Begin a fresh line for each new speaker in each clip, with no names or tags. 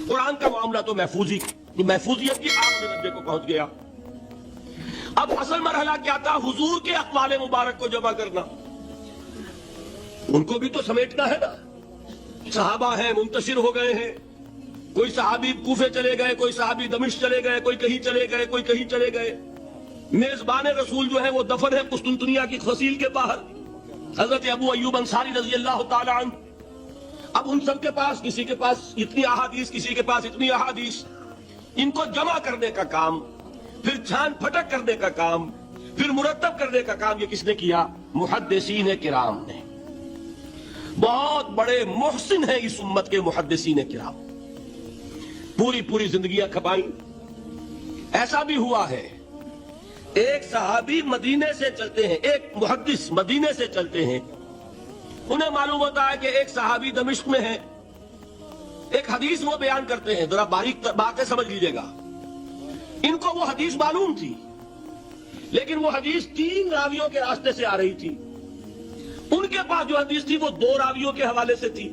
قرآن کا معاملہ تو محفوظیت کی آخری درجے کو پہنچ گیا. اب اصل مرحلہ کیا تھا؟ حضور کے اقوال مبارک کو جمع کرنا. ان کو بھی تو سمیٹنا ہے نا. صحابہ ہیں منتشر ہو گئے ہیں، کوئی صحابی کوفے چلے گئے، کوئی صحابی دمشق چلے گئے، کوئی کہیں چلے گئے، کوئی کہیں چلے گئے. میزبان رسول جو ہے وہ دفن ہے قسطنطنیہ کی فصیل کے باہر، حضرت ابو ایوب انصاری رضی اللہ تعالی عنہ. اب ان سب کے پاس، کسی کے پاس اتنی احادیث، کسی کے پاس اتنی احادیث، ان کو جمع کرنے کا کام، پھر چھان پھٹک کرنے کا کام، پھر مرتب کرنے کا کام یہ کس نے کیا؟ محدثین کرام نے. بہت بڑے محسن ہیں اس امت کے محدثین کرام، پوری زندگیاں کھپائیں. ایسا بھی ہوا ہے ایک صحابی مدینے سے چلتے ہیں، ایک محدث مدینے سے چلتے ہیں، انہیں معلوم ہوتا ہے کہ ایک صحابی دمشق میں ہے. ایک حدیث وہ بیان کرتے ہیں، ذرا باریک باتیں سمجھ لیجئے گا. ان کو وہ حدیث معلوم تھی، لیکن وہ حدیث 3 راویوں کے راستے سے آ رہی تھی. ان کے پاس جو حدیث تھی وہ 2 راویوں کے حوالے سے تھی.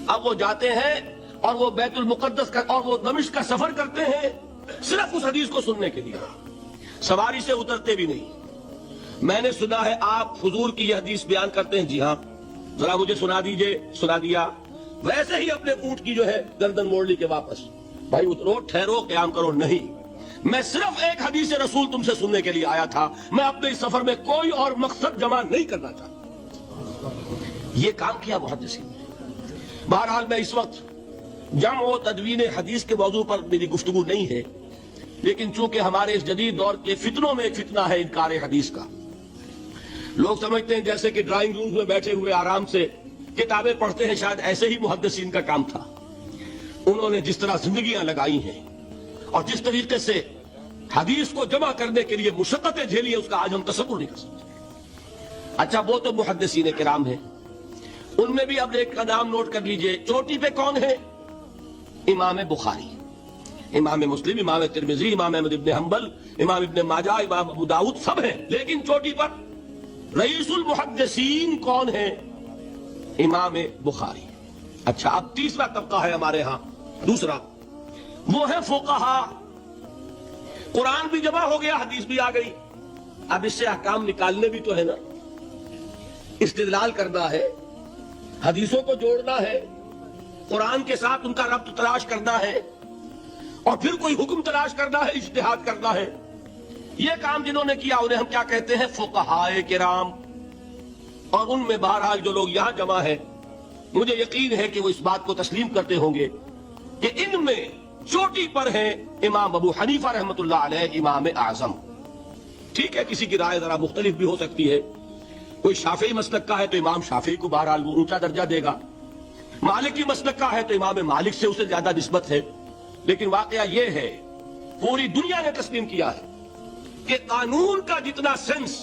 اب وہ جاتے ہیں اور وہ بیت المقدس کا اور وہ دمشق کا سفر کرتے ہیں صرف اس حدیث کو سننے کے لیے. سواری سے اترتے بھی نہیں. میں نے سنا ہے آپ حضور کی یہ حدیث بیان کرتے ہیں. جی ہاں، ذرا مجھے سنا دیجئے. سنا دیا. ویسے ہی اپنے اونٹ کی جو ہے گردن موڑ لی کے واپس. بھائی اترو، ٹھہرو، قیام کرو. نہیں، میں صرف ایک حدیث رسول تم سے سننے کے لیے آیا تھا. میں اپنے اس سفر میں کوئی اور مقصد جمع نہیں کرنا چاہتا. یہ کام کیا محدثین نے. بہرحال میں اس وقت جمع و تدوین حدیث کے موضوع پر میری گفتگو نہیں ہے، لیکن چونکہ ہمارے اس جدید دور کے فتنوں میں ایک فتنہ ہے انکار حدیث کا. لوگ سمجھتے ہیں جیسے کہ ڈرائنگ روم میں بیٹھے ہوئے آرام سے کتابیں پڑھتے ہیں، شاید ایسے ہی محدثین کا کام تھا. انہوں نے جس طرح زندگیاں لگائی ہیں اور جس طریقے سے حدیث کو جمع کرنے کے لیے مشقتیں جھیلی ہیں، اس کا آج ہم تصور نہیں کر سکتے. اچھا، وہ تو محدثین کرام ہیں. ان میں بھی اب ایک کا نام نوٹ کر لیجئے. چوٹی پہ کون ہے؟ امام بخاری، امام مسلم، امام ترمذی، امام احمد ابن حنبل، امام ابن ماجہ، امام ابو داؤد، سب ہیں. لیکن چوٹی پر رئیس المحدثین کون ہے؟ امام بخاری. اچھا، اب تیسرا طبقہ ہے ہمارے ہاں، دوسرا، وہ ہے فقہا. قرآن بھی جمع ہو گیا، حدیث بھی آ گئی. اب اس سے احکام نکالنے بھی تو ہے نا. استدلال کرنا ہے، حدیثوں کو جوڑنا ہے، قرآن کے ساتھ ان کا ربط تلاش کرنا ہے، اور پھر کوئی حکم تلاش کرنا ہے، اجتہاد کرنا ہے. یہ کام جنہوں نے کیا انہیں ہم کیا کہتے ہیں؟ فقہائے کرام. اور ان میں بہرحال جو لوگ یہاں جمع ہیں، مجھے یقین ہے کہ وہ اس بات کو تسلیم کرتے ہوں گے کہ ان میں چوٹی پر ہیں امام ابو حنیفہ رحمۃ اللہ علیہ، امام اعظم. ٹھیک ہے، کسی کی رائے ذرا مختلف بھی ہو سکتی ہے. کوئی شافعی مسلک کا ہے تو امام شافعی کو بہرحال وہ اونچا درجہ دے گا. مالکی مسلک کا ہے تو امام مالک سے اسے زیادہ نسبت ہے. لیکن واقعہ یہ ہے، پوری دنیا نے تسلیم کیا ہے کہ قانون کا جتنا سینس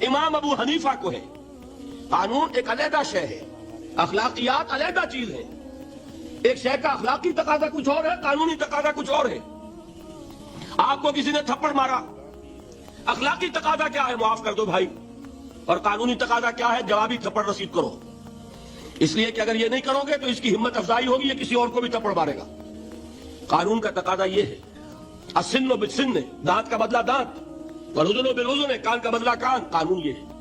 امام ابو حنیفہ کو ہے. قانون ایک علیحدہ شے ہے، اخلاقیات علیحدہ چیز ہے. ایک شے کا اخلاقی تقاضا کچھ اور ہے، قانونی تقاضا کچھ اور ہے. آپ کو کسی نے تھپڑ مارا، اخلاقی تقاضا کیا ہے؟ معاف کر دو بھائی. اور قانونی تقاضا کیا ہے؟ جوابی تھپڑ رسید کرو. اس لیے کہ اگر یہ نہیں کرو گے تو اس کی ہمت افزائی ہوگی، یہ کسی اور کو بھی تھپڑ مارے گا. قانون کا تقاضا یہ ہے، السن بالسن، دانت کا بدلہ دانت، والأذن بالأذن، کان کا بدلہ کان. قانون یہ ہے.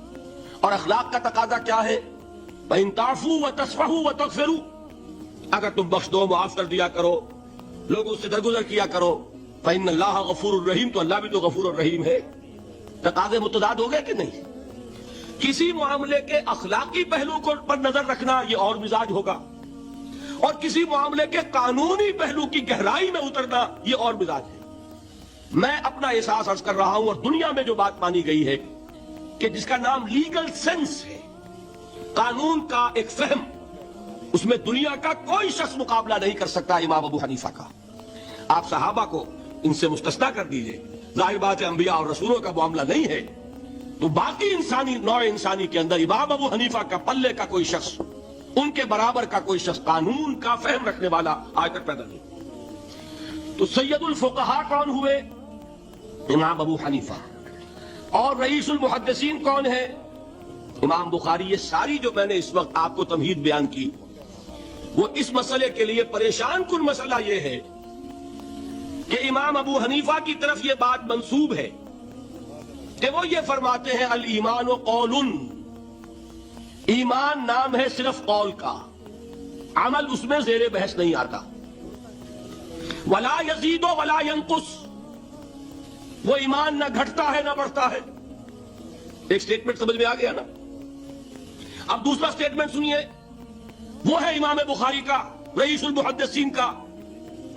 اور اخلاق کا تقاضا کیا ہے؟ فَإِن تَعْفُوا وَتَصْفَحُوا وَتَغْفِرُوا، اگر تم بخش دو، معاف کر دیا کرو، لوگوں سے درگزر کیا کرو. فَإِنَّ اللَّهَ غَفُورٌ رَحِيمٌ، تو اللہ بھی تو غفور الرحیم ہے. تقاضے متضاد ہو گئے کہ نہیں؟ کسی معاملے کے اخلاقی پہلو کو پر نظر رکھنا یہ اور مزاج ہوگا، اور کسی معاملے کے قانونی پہلو کی گہرائی میں اترنا یہ اور مزاج ہے. میں اپنا احساس عرض کر رہا ہوں، اور دنیا میں جو بات مانی گئی ہے کہ جس کا نام لیگل سینس ہے، قانون کا ایک فہم، اس میں دنیا کا کوئی شخص مقابلہ نہیں کر سکتا امام ابو حنیفہ کا. آپ صحابہ کو ان سے مستثنیٰ کر دیجئے، ظاہر بات ہے انبیاء اور رسولوں کا معاملہ نہیں ہے، تو باقی انسانی نوع انسانی کے اندر امام ابو حنیفہ کا پلے کا کوئی شخص، ان کے برابر کا کوئی شخص قانون کا فہم رکھنے والا آج تک پیدا نہیں. تو سید الفقہاء کون ہوئے؟ امام ابو حنیفہ. اور رئیس المحدثین کون ہے؟ امام بخاری. یہ ساری جو میں نے اس وقت آپ کو تمہید بیان کی، وہ اس مسئلے کے لیے پریشان کن مسئلہ یہ ہے کہ امام ابو حنیفہ کی طرف یہ بات منسوب ہے کہ وہ یہ فرماتے ہیں الایمان قول، ایمان نام ہے صرف قول کا، عمل اس میں زیر بحث نہیں آتا، ولا یزید ولا ینقص، وہ ایمان نہ گھٹتا ہے نہ بڑھتا ہے۔ ایک سٹیٹمنٹ سمجھ میں آ گیا نا؟ اب دوسرا سٹیٹمنٹ سنیے، وہ ہے امام بخاری کا، رئیس المحدثین کا،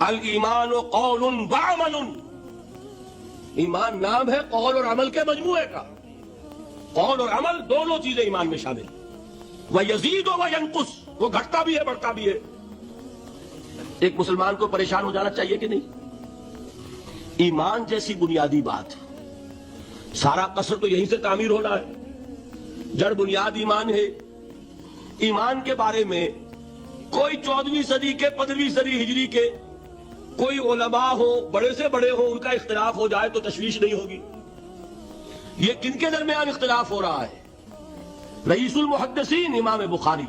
الایمان قول وعمل، ایمان نام ہے قول اور عمل کے مجموعے کا، قول اور عمل دونوں چیزیں ایمان میں شامل، وَيَزِيدُ وَيَنْقُصُ، وہ گھٹتا بھی ہے بڑھتا بھی ہے۔ ایک مسلمان کو پریشان ہو جانا چاہیے کہ نہیں؟ ایمان جیسی بنیادی بات، سارا قصر تو یہیں سے تعمیر ہونا ہے، جڑ بنیاد ایمان ہے۔ ایمان کے بارے میں کوئی 14ویں صدی کے 15ویں صدی ہجری کے کوئی علماء ہو، بڑے سے بڑے ہو، ان کا اختلاف ہو جائے تو تشویش نہیں ہوگی۔ یہ کن کے درمیان اختلاف ہو رہا ہے؟ رئیس المحدثین امام بخاری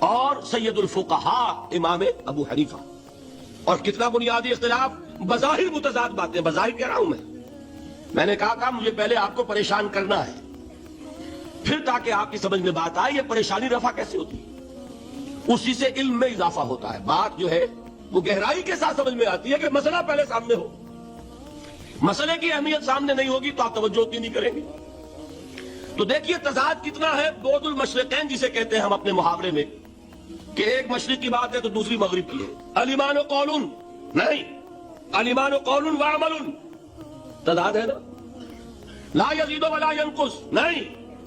اور سید الفقہاء امام ابو حنیفہ، اور کتنا بنیادی اختلاف، بظاہر متضاد باتیں، بظاہر کہہ رہا ہوں میں نے کہا مجھے پہلے آپ کو پریشان کرنا ہے، پھر تاکہ آپ کی سمجھ میں بات آئے یہ پریشانی رفع کیسے ہوتی ہے، اسی سے علم میں اضافہ ہوتا ہے، بات جو ہے وہ گہرائی کے ساتھ سمجھ میں آتی ہے کہ مسئلہ پہلے سامنے ہو، مسئلے کی اہمیت سامنے نہیں ہوگی تو آپ توجہ اتنی نہیں کریں گے۔ تو دیکھیے تضاد کتنا ہے، بعد المشرقین جسے کہتے ہیں ہم اپنے محاورے میں، کہ ایک مشرق کی بات ہے تو دوسری مغرب کی ہے۔ الایمان قول، نہیں، الایمان قول وعمل، تضاد ہے نا۔ لا یزید ولا ینقص، نہیں،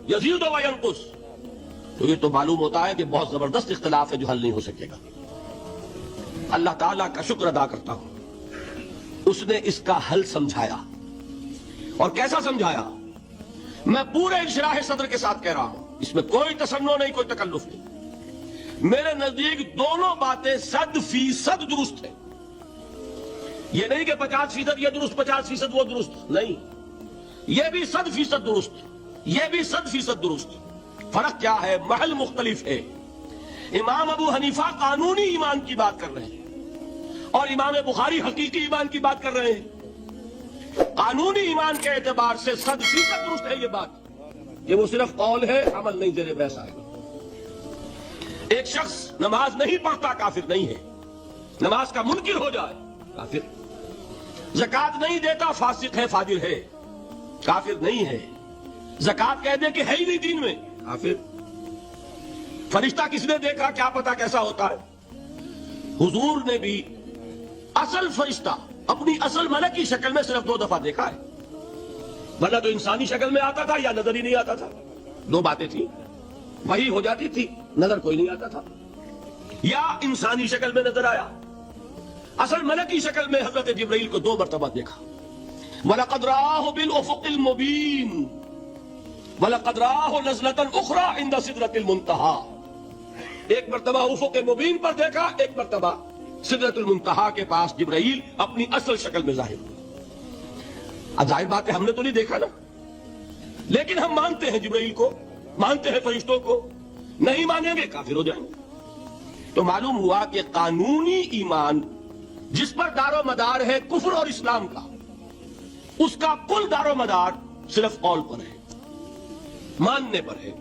یزید وینقص، تو یہ تو معلوم ہوتا ہے کہ بہت زبردست اختلاف ہے جو حل نہیں ہو سکے گا۔ اللہ تعالیٰ کا شکر ادا کرتا ہوں، اس نے اس کا حل سمجھایا، اور کیسا سمجھایا؟ میں پورے انشراح صدر کے ساتھ کہہ رہا ہوں، اس میں کوئی تصنع نہیں، کوئی تکلف نہیں۔ میرے نزدیک دونوں باتیں 100% درست ہیں، یہ نہیں کہ 50% یہ درست 50% وہ درست، نہیں، یہ بھی 100% درست، یہ بھی 100% درست۔ فرق کیا ہے؟ محل مختلف ہے۔ امام ابو حنیفہ قانونی ایمان کی بات کر رہے ہیں اور امام بخاری حقیقی ایمان کی بات کر رہے ہیں۔ قانونی ایمان کے اعتبار سے 100% درست ہے یہ بات کہ وہ صرف قول ہے، عمل نہیں زیر بحث آئے گا۔ ایک شخص نماز نہیں پڑھتا کافر نہیں ہے، نماز کا منکر ہو جائے کافر، زکوٰۃ نہیں دیتا فاسق ہے فاجر ہے، کافر نہیں ہے، زکوٰۃ کہہ دے کہ ہے ہی نہیں دین میں، کافر۔ فرشتہ کس نے دیکھا؟ کیا پتا کیسا ہوتا ہے؟ حضور نے بھی اصل فرشتہ اپنی اصل ملکی شکل میں صرف 2 دفعہ دیکھا ہے، ورنہ تو انسانی شکل میں آتا تھا یا نظر ہی نہیں آتا تھا۔ 2 باتیں تھیں، وہی ہو جاتی تھی، نظر کوئی نہیں آتا تھا، یا انسانی شکل میں نظر آیا، اصل ملکی شکل میں حضرت جبرائیل کو 2 مرتبہ دیکھا۔ وَلَقَدْ رَآهُ بِالْأُفُقِ الْمُبِينِ وَلَقَدْ رَآهُ نَزْلَةً أُخْرَى عِنْدَ سِدْرَةِ الْمُنْتَهَى، ایک مرتبہ افق مبین پر دیکھا، ایک مرتبہ سدرۃ المنتہا کے پاس جبرائیل اپنی اصل شکل میں ظاہر ہوئے۔ اب ظاہر بات ہے ہم نے تو نہیں دیکھا نا، لیکن ہم مانتے ہیں جبرائیل کو، مانتے ہیں فرشتوں کو، نہیں مانیں گے کافر ہو جائیں گے۔ تو معلوم ہوا کہ قانونی ایمان جس پر دار و مدار ہے کفر اور اسلام کا، اس کا کل دار و مدار صرف قول پر ہے، ماننے پر ہے،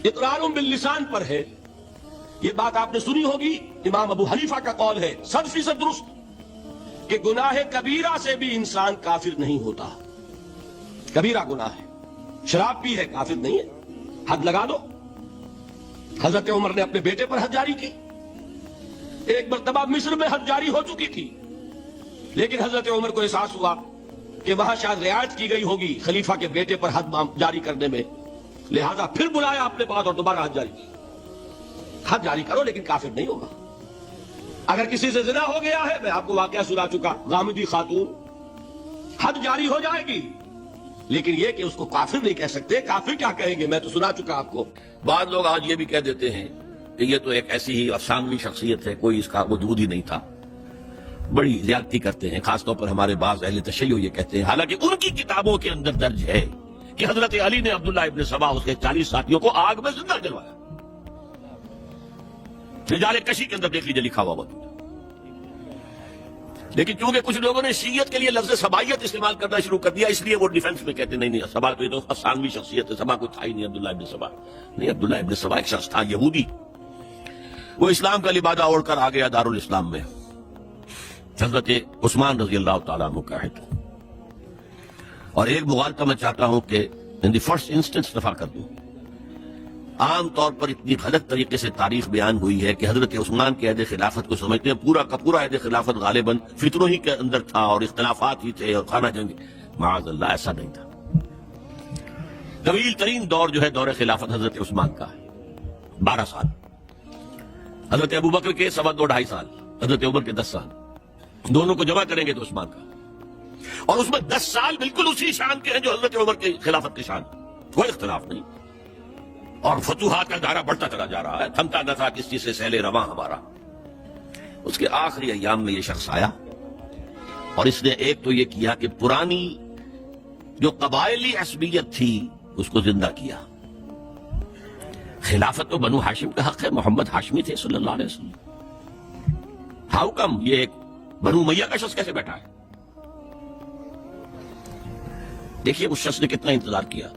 اقرار باللسان پر ہے۔ یہ بات آپ نے سنی ہوگی، امام ابو حنیفہ کا قول ہے 100% درست کہ گناہ کبیرہ سے بھی انسان کافر نہیں ہوتا، کبیرہ گناہ ہے، شراب پی ہے کافر نہیں ہے، حد لگا دو۔ حضرت عمر نے اپنے بیٹے پر حد جاری کی، ایک مرتبہ مصر میں حد جاری ہو چکی تھی، لیکن حضرت عمر کو احساس ہوا کہ وہاں شاید رعایت کی گئی ہوگی خلیفہ کے بیٹے پر حد جاری کرنے میں، لہذا پھر بلایا اپنے پاس اور دوبارہ حد جاری کی۔ حد جاری کرو لیکن کافر نہیں ہوگا۔ اگر کسی سے زنا ہو گیا ہے، میں آپ کو واقعہ سنا چکا، غامدی خاتون، حد جاری ہو جائے گی، لیکن یہ کہ اس کو کافر نہیں کہہ سکتے، کافر کیا کہیں گے، میں تو سنا چکا آپ کو۔
بعض لوگ آج یہ بھی کہہ دیتے ہیں کہ یہ تو ایک ایسی ہی افسانوی شخصیت ہے، کوئی اس کا وجود ہی نہیں تھا، بڑی زیادتی کرتے ہیں، خاص طور پر ہمارے بعض اہل تشیع یہ کہتے ہیں، حالانکہ ان کی کتابوں کے اندر درج ہے کہ حضرت علی نے عبداللہ ابن سبا اس کے 40 ساتھیوں کو آگ میں زندہ جلوایا۔ رجال کشی کے اندر دیکھ لیجیے لکھا ہوا موجود ہے. لیکن چونکہ کچھ لوگوں نے شیعت کے لیے لفظ سبائیت استعمال کرنا شروع کر دیا، اس لیے وہ ڈیفنس میں کہتے نہیں سبا تو یہ تو افسانوی شخصیت ہے، سبا کوئی تھا ہی نہیں عبداللہ ابن سبا. نہیں، عبداللہ ابن سبا ایک شخص تھا یہودی، وہ اسلام کا لبادہ اوڑھ کر آ گیا دارالاسلام میں. حضرت عثمان رضی اللہ تعالیٰ عنہ کا ہے. اور ایک مغالطہ میں چاہتا ہوں کہ ان دی فرسٹ انسٹنس دفاع کر دوں. عام طور پر اتنی غلط طریقے سے تاریخ بیان ہوئی ہے کہ حضرت عثمان کے عہد خلافت کو سمجھتے ہیں پورا کا پورا عہد خلافت غالباً فتنوں ہی کے اندر تھا اور اختلافات ہی تھے اور خانہ جنگ. معاذ اللہ، ایسا نہیں تھا. طویل ترین دور جو ہے دور خلافت حضرت عثمان کا ہے، 12 سال. حضرت ابو بکر کے 2.5 سال، حضرت عمر کے 10 سال. دونوں کو جمع کریں گے تو عثمان کا. اور اس میں 10 سال بالکل اسی شان کے ہیں جو حضرت عمر کے خلافت کے شان، کوئی اختلاف نہیں. اور فتوحات کا دائرہ بڑھتا چلا جا رہا ہے، تھمتا نہ تھا کس چیز سے سیل رواں ہمارا. اس کے آخری ایام میں یہ شخص آیا اور اس نے ایک تو یہ کیا کہ پرانی جو قبائلی عصبیت تھی اس کو زندہ کیا. خلافت تو بنو ہاشم کا حق ہے، محمد ہاشمی تھے صلی اللہ علیہ وسلم. ہاؤ کم یہ ایک بنو امیہ کا شخص کیسے بیٹھا ہے؟ دیکھیے اس شخص نے کتنا انتظار کیا.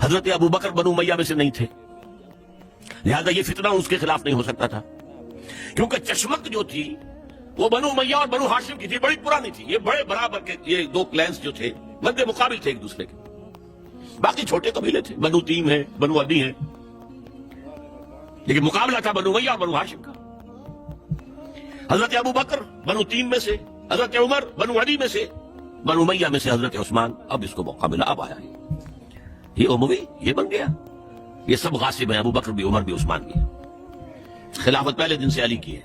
حضرت ابو بکر بنو امیہ میں سے نہیں تھے، لہذا یہ فتنہ اس کے خلاف نہیں ہو سکتا تھا، کیونکہ چشمک جو تھی وہ بنو امیہ اور بنو ہاشم کی تھی، بڑی پرانی تھی. یہ بڑے برابر کے یہ دو کلینز جو تھے مد مقابل تھے ایک دوسرے کے. باقی چھوٹے قبیلے تھے، بنو تیم ہیں، بنو عدی ہیں، لیکن مقابلہ تھا بنو امیہ اور بنو ہاشم کا. حضرت ابو بکر بنو تیم میں سے، حضرت عمر بنو عدی میں سے، بنو امیہ میں سے حضرت عثمان. اب اس کو موقع ملا، اب آیا یہ اموی، یہ بن گیا. یہ سب غاصب ہیں، ابو بکر بھی، عمر بھی، عثمان بھی. خلافت پہلے دن سے علی کی ہے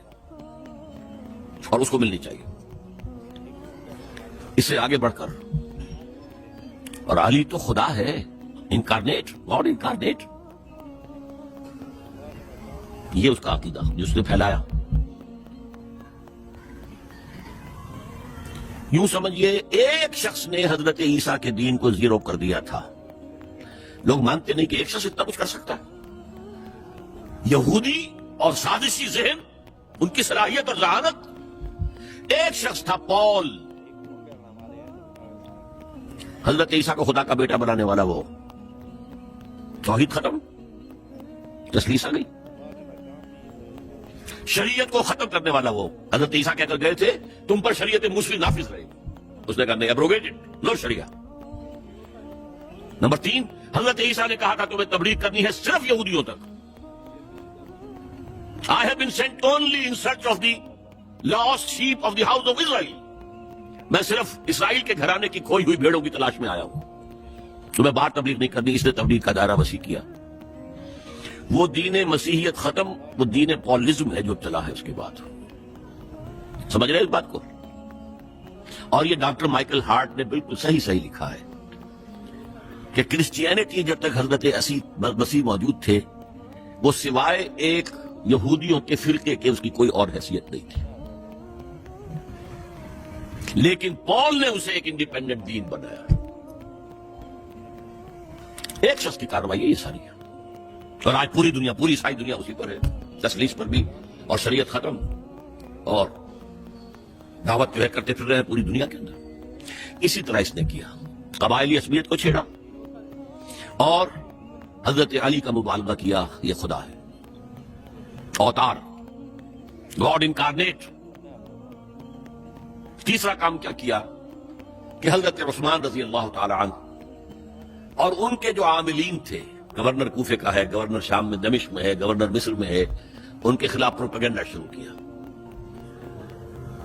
اور اس کو ملنی چاہیے. اس سے آگے بڑھ کر، اور علی تو خدا ہے، انکارنیٹ، گاڈ انکارنیٹ. یہ اس کا عقیدہ جو اس نے پھیلایا. یوں سمجھئے ایک شخص نے حضرت عیسیٰ کے دین کو زیرو کر دیا تھا. لوگ مانتے نہیں کہ ایک شخص اتنا کچھ کر سکتا ہے. یہودی اور سازشی ذہن، ان کی صلاحیت اور ذہانت. ایک شخص تھا پال، حضرت عیسیٰ کو خدا کا بیٹا بنانے والا. وہ توحید ختم، تسلیس آ گئی. شریعت کو ختم کرنے والا وہ حضرت عیسیٰ کہہ کر گئے تھے تم پر شریعت موسوی نافذ رہے. اس نے کہا نہیں، ابروگیٹڈ، نو شریعہ. نمبر 3، حضرت عیسیٰ نے کہا تھا تمہیں تبلیغ کرنی ہے صرف یہودیوں تک. I have been sent only in search of the lost sheep of the house of Israel. میں صرف اسرائیل کے گھرانے کی کھوئی ہوئی بھیڑوں کی تلاش میں آیا ہوں. تمہیں باہر تبلیغ نہیں کرنی. اس نے تبلیغ کا دائرہ وسیع کیا. وہ دین مسیحیت ختم، وہ دین پالزم ہے جو چلا ہے اس کے بعد. سمجھ رہے اس بات کو؟ اور یہ ڈاکٹر مائیکل ہارٹ نے بالکل صحیح لکھا ہے کہ کرسچینٹی جب تک حضرت مسیح موجود تھے وہ سوائے ایک یہودیوں کے فرقے کے اس کی کوئی اور حیثیت نہیں تھی. لیکن پال نے اسے ایک انڈیپینڈنٹ دین بنایا. ایک شخص کی کارروائی ہے یہ ساری ہے. اور آج پوری دنیا، پوری عیسائی دنیا اسی پر ہے، تسلیس پر بھی، اور شریعت ختم، اور دعوت جو ہے کرتے پھر رہے ہیں پوری دنیا کے اندر. اسی طرح اس نے کیا، قبائلی عصبیت کو چھیڑا اور حضرت علی کا مبالغہ کیا یہ خدا ہے، اوتار، گاڈ انکارنیٹ. تیسرا کام کیا کیا کہ حضرت عثمان رضی اللہ تعالی عنہ اور ان کے جو عاملین تھے، گورنر کوفے کا ہے، گورنر شام میں دمشق میں ہے، گورنر مصر میں ہے، ان کے خلاف پروپیگنڈا شروع کیا.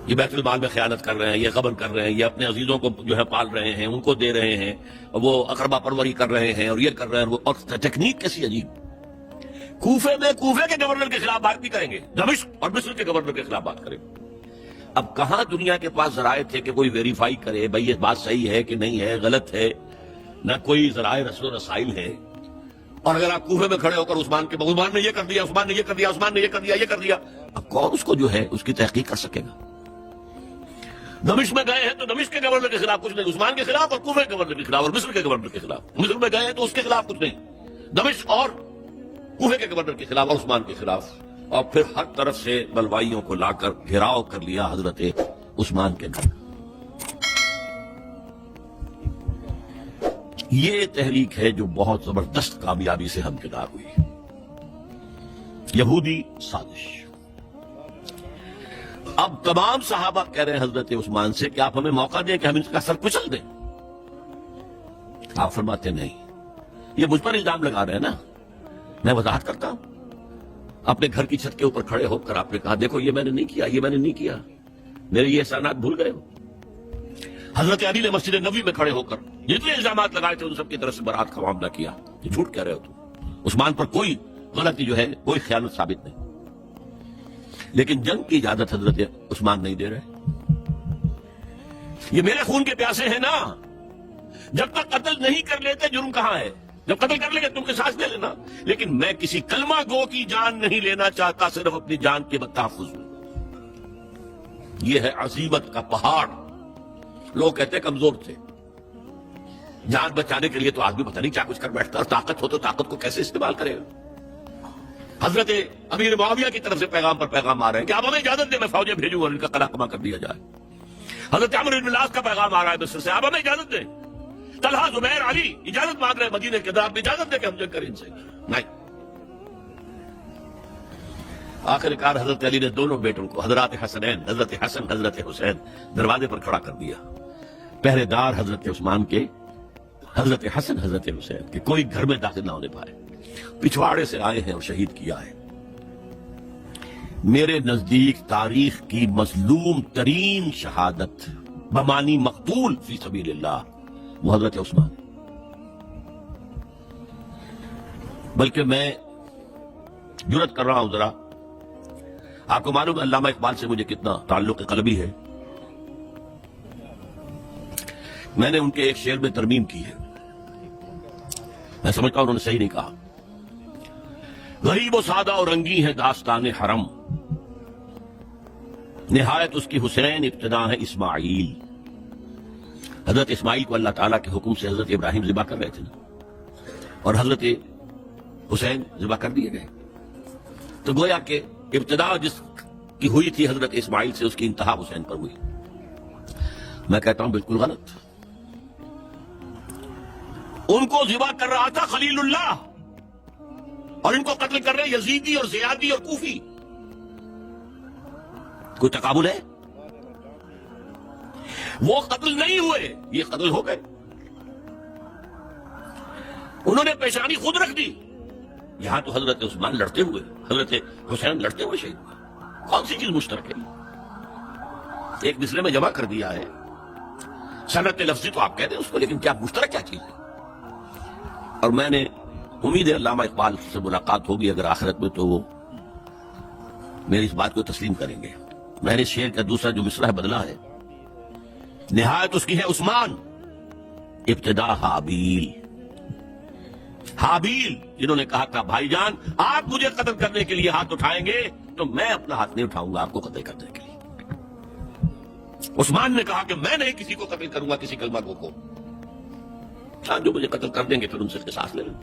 یہ بیت المال میں خیانت کر رہے ہیں، یہ غبن کر رہے ہیں، یہ اپنے عزیزوں کو جو ہے پال رہے ہیں، ان کو دے رہے ہیں، وہ اقربا پروری کر رہے ہیں، اور یہ کر رہے ہیں. اور ٹیکنیک کیسی عجیب. کوفے میں کوفے کے گورنر کے خلاف بات بھی کریں گے، دمشق اور مصر کے گورنر کے خلاف بات کریں گے. اب کہاں دنیا کے پاس ذرائع تھے کہ کوئی ویریفائی کرے بھائی یہ بات صحیح ہے کہ نہیں ہے، غلط ہے؟ نہ کوئی ذرائع رسل و رسائل ہے. اور اگر آپ کوفے میں کھڑے ہو کر عثمان نے یہ کر دیا، عثمان نے یہ کر دیا، عثمان نے یہ کر دیا، یہ کر دیا، اب کون اس کو جو ہے اس کی تحقیق کر سکے گا؟ دمشق میں گئے ہیں تو دمشق کے گورنر کے خلاف کچھ نہیں، عثمان کے خلاف اور کوفے کے گورنر کے خلاف اور مصر کے گورنر کے خلاف. مصر میں گئے ہیں تو اس کے خلاف کچھ نہیں، دمشق اور کوفے کے گورنر کے خلاف اور عثمان کے خلاف. اور پھر ہر طرف سے بلوائیوں کو لا کر گھیراؤ کر لیا حضرت عثمان کے گھر. یہ تحریک ہے جو بہت زبردست کامیابی سے ہمکنار ہوئی. یہودی سازش. اب تمام صحابہ کہہ رہے ہیں حضرت عثمان سے کہ آپ ہمیں موقع دیں کہ ہم ان کا سر کچل دیں. آپ فرماتے نہیں, یہ مجھ پر الزام لگا رہے ہیں نا, میں وضاحت کرتا ہوں. اپنے گھر کی چھت کے اوپر کھڑے ہو کر آپ نے کہا دیکھو یہ میں نے نہیں کیا, یہ میں نے نہیں کیا, میرے یہ احسانات بھول گئے ہو. حضرت علی نے مسجد نبوی میں کھڑے ہو کر جتنے الزامات لگائے تھے ان سب کی طرف سے برات کا معاملہ کیا. یہ جھوٹ کہہ رہے ہو تم, عثمان پر کوئی غلطی جو ہے کوئی خیانت ثابت نہیں. لیکن جنگ کی اجازت حضرت عثمان نہیں دے رہے. یہ میرے خون کے پیاسے ہیں نا, جب تک قتل نہیں کر لیتے جرم کہاں ہے؟ جب قتل کر لیں گے تم قصاص لے لینا. لیکن میں کسی کلمہ گو کی جان نہیں لینا چاہتا, صرف اپنی جان کے تحفظ ہوں. یہ ہے عزیمت کا پہاڑ. لوگ کہتے کمزور تھے, جان بچانے کے لیے تو آدمی پتہ نہیں کیا کچھ کر بیٹھتا, اور طاقت ہو تو طاقت کو کیسے استعمال کرے گا. حضرت امیر معاویہ کی طرف سے پیغام پر پیغام آ رہے ہیں کہ آپ ہمیں اجازت دیں میں فوجیں بھیجوں اور ان کا قلع کما کر دیا جائے. حضرت عمرو بن العاص کا پیغام آ رہا ہے مصر سے, آپ ہمیں اجازت دیں. طلحہ زبیر علی اجازت مانگ رہے ہیں مدینے کے اندر, آپ اجازت دیں کہ ہم جنگ کریں ان سے. نہیں. آخر کار حضرت علی نے دونوں بیٹوں کو, حضرات حسنین, حضرت حسن حضرت حسین, دروازے پر کھڑا کر دیا. پہرے دار حضرت عثمان کے, حضرت حسن حضرت حسین کہ کوئی گھر میں داخل نہ ہونے پائے. پچھواڑے سے آئے ہیں اور شہید کیا ہے. میرے نزدیک تاریخ کی مظلوم ترین شہادت بمانی مقتول فی سبیل اللہ وہ حضرت عثمان. بلکہ میں جرات کر رہا ہوں ذرا, آپ کو معلوم ہے علامہ اقبال سے مجھے کتنا تعلق قلبی ہے. میں نے ان کے ایک شعر میں ترمیم کی ہے, میں سمجھتا ہوں انہوں نے صحیح نہیں کہا. غریب و سادہ اور رنگی ہے داستان حرم, نہایت اس کی حسین ابتدا ہے اسماعیل. حضرت اسماعیل کو اللہ تعالیٰ کے حکم سے حضرت ابراہیم ذبح کر رہے تھے اور حضرت حسین ذبح کر دیے گئے. تو گویا کہ ابتدا جس کی ہوئی تھی حضرت اسماعیل سے, اس کی انتہا حسین پر ہوئی. میں کہتا ہوں بالکل غلط. ان کو ذبح کر رہا تھا خلیل اللہ, اور ان کو قتل کر رہے یزیدی اور زیادی اور کوفی. کوئی تقابل ہے؟ وہ قتل نہیں ہوئے, یہ قتل ہو گئے. انہوں نے پیشانی خود رکھ دی. یہاں تو حضرت عثمان لڑتے ہوئے, حضرت حسین لڑتے ہوئے شہید ہوئے. کون سی چیز مشترک ہے؟ ایک مصرے میں جمع کر دیا ہے. صنعت لفظی تو آپ کہتے ہیں اس کو, لیکن کیا مشترک کیا چیز ہے؟ اور میں نے امید ہے علامہ اقبال سے ملاقات ہوگی اگر آخرت میں, تو وہ میری اس بات کو تسلیم کریں گے. میں نے شعر کا دوسرا جو مصرع بدلا ہے, نہایت اس کی ہے عثمان, ابتدا حابیل. حابیل جنہوں نے کہا تھا بھائی جان آپ مجھے قتل کرنے کے لیے ہاتھ اٹھائیں گے تو میں اپنا ہاتھ نہیں اٹھاؤں گا آپ کو قتل کرنے کے لیے. عثمان نے کہا کہ میں نہیں کسی کو قتل کروں گا, کسی کلمہ گو کو. جو مجھے قتل کر دیں گے پھر ان سے قصاص لے لیں.